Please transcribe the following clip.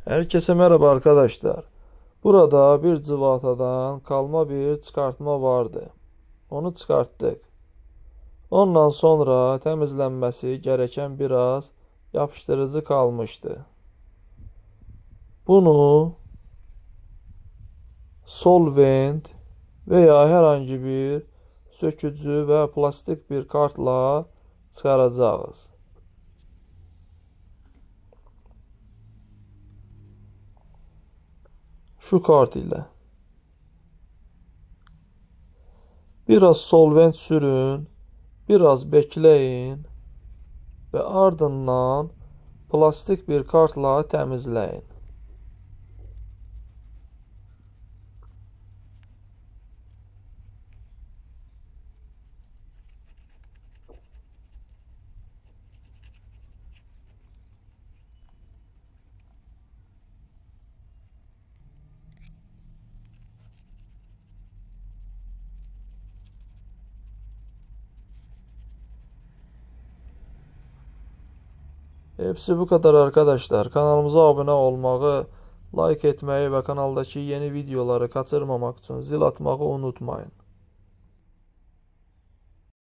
Herkese merhaba arkadaşlar. Burada bir cıvatadan kalma bir çıkartma vardı. Onu çıkarttık. Ondan sonra temizlenmesi gereken biraz yapıştırıcı kalmıştı. Bunu solvent veya herhangi bir sökücü ve plastik bir kartla çıkaracağız. Şu kart ile. Biraz solvent sürün, biraz bekleyin ve ardından plastik bir kartla temizleyin. Hepsi bu kadar arkadaşlar. Kanalımıza abone olmağı, like etmeyi ve kanaldaki yeni videoları kaçırmamak için zil atmağı unutmayın.